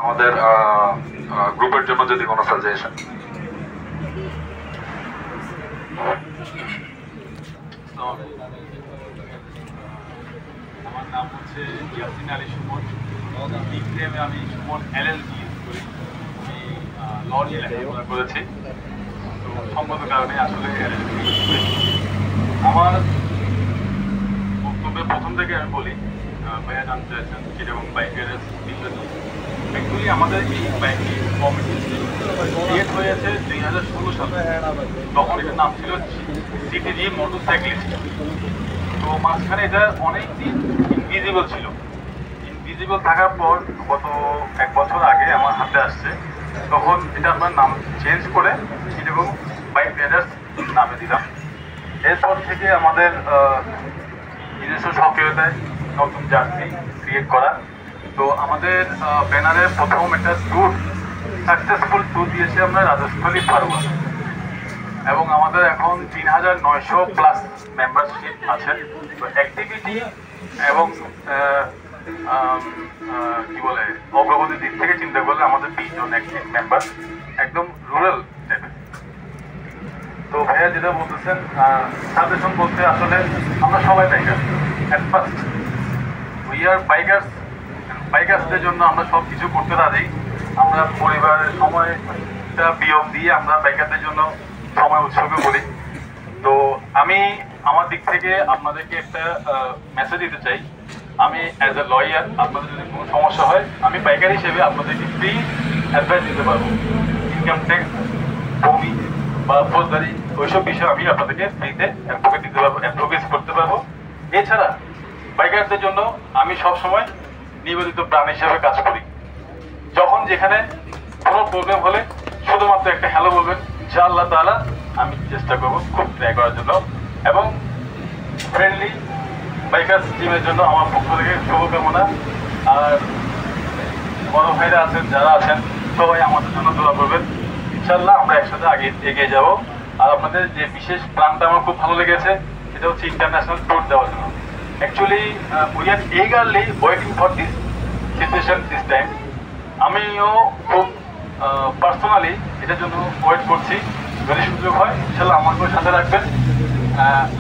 আমাদের গ্রুপের জন্য যদি কোনো সাজেশন। আমার নাম হচ্ছে ইয়াসিন আলী সুমন। নিকনেমে আমি সুমন LLB ইউজ করি। আমি ল নিয়ে লেখাপড়া করেছি, তো সঙ্গত কারণে আসলে LLB ইউজ করি। আমার বক্তব্যে প্রথম থেকে আমি বলি, ভাইয়া জানতে চাইছেন চিটাগং বাইক রেস বিষয় নিয়ে। অ্যাকচুয়ালি আমাদের এই বাইকিং কমিটি ক্রিয়েট হয়েছে 2016 সালে। তখন এটার নাম ছিল CTG মোটরসাইক্লিস্ট। তো মাঝখানে এটা অনেক দিন ইনভিজিবল ছিল। ইনভিজিবল থাকার পর গত 1 বছর আগে আমার হাতে আসছে, তখন এটা আমরা নাম চেঞ্জ করে চিটাগং বাইক রাইডার্স নামে দিলাম। এরপর থেকে আমাদের নিজস্ব সক্রিয়তায় নতুন জার্সি ক্রিয়েট করা। তো আমাদের ব্যানারের প্রথম একটা ট্যুর, সাকসেসফুল ট্যুর দিয়েছি আমরা রাজস্থলী ফারুয়া, এবং আমাদের এখন 3900+ মেম্বারশিপ আছে। তো অ্যাক্টিভিটি এবং কি বলে অগ্রগতির দিক থেকে চিন্তা করলে আমাদের 20 জন অ্যাক্টিভ মেম্বার, একদম রুরাল টাইপের। তো ভাইয়া যেটা বলতেছেন সাজেশন বলতে, আসলে আমরা সবাই biker. At first we are bikers. বাইকার্সদের জন্য আমরা সব কিছু করতে রাজি। আমরা পরিবারের সময়টা বিয়োগ দিয়ে আমরা বাইকারদের জন্য সময় উৎসর্গ করি। তো আমি আমার দিক থেকে আপনাদেরকে একটা মেসেজ দিতে চাই। আমি অ্যাজ এ লয়ার, আপনাদের যদি কোনো সমস্যা হয়, আমি বাইকার হিসেবে আপনাদেরকে ফ্রি অ্যাডভাইস দিতে পারবো। ইনকাম ট্যাক্স, ভূমি বা ফৌজদারি, ওইসব বিষয়ে আমি আপনাদেরকে ফ্রিতে অ্যাডভোকেট দিতে পারবো, অ্যাডভোকেসি করতে পারবো। এছাড়া বাইকারদের জন্য আমি সবসময় নিবেদিত প্রাণ হিসেবে কাজ করি। যখন যেখানে কোনো প্রবলেম হলে শুধুমাত্র একটা হ্যালো বলবেন, ইনশাআল্লাহ তাআলা আমি চেষ্টা করবো খুব ট্রাই করার জন্য। এবং ফ্রেন্ডলি বাইকার্স টিমের জন্য আমার পক্ষ থেকে শুভকামনা। আর বড় ভাইরা আছেন, যারা আছেন, সবাই আমাদের জন্য দোয়া করবেন। ইনশাআল্লাহ আমরা একসাথে এগিয়ে যাব। আর আপনাদের যে বিশেষ প্ল্যানটা আমার খুব ভালো লেগেছে, সেটা হচ্ছে ইন্টারন্যাশনাল ট্যুর দেওয়ার জন্য। Actually we are eagerly waiting for this situation this time. আমিও খুব পার্সোনালি এটার জন্য ওয়েট করছি। যদি সুযোগ হয় ইনশাআল্লাহ আমাকেও সাথে রাখবেন।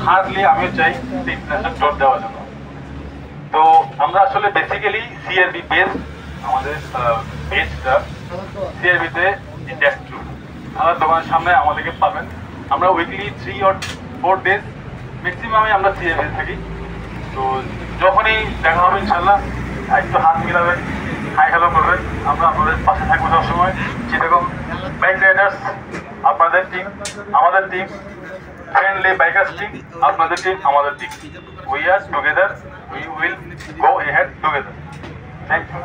হার্ডলি আমিও চাই ইন্টারন্যাশনাল ট্যুর দেওয়ার জন্য। তো আমরা আসলে বেসিক্যালি CRB বেস, আমাদের বেসটা CRBতে ইন্ডিয়া ট্যুর। আমার দোকানের সামনে আমাদেরকে পাবেন। আমরা উইকলি 3 or 4 ডেজ ম্যাক্সিমামে আমরা CRB থাকি। তো যখনই দেখা হবে ইনশাআল্লাহ একটু হাত মিলাবেন, হাই হ্যালো করবেন। আমরা আপনাদের পাশে থাকবো সবসময়। যেরকম বাইক রাইডার্স আপনাদের টিম, আমাদের টিম, ফ্রেন্ডলি বাইকার্স টিম আপনাদের টিম, আমাদের team. We are together, we will go ahead together. Thank you.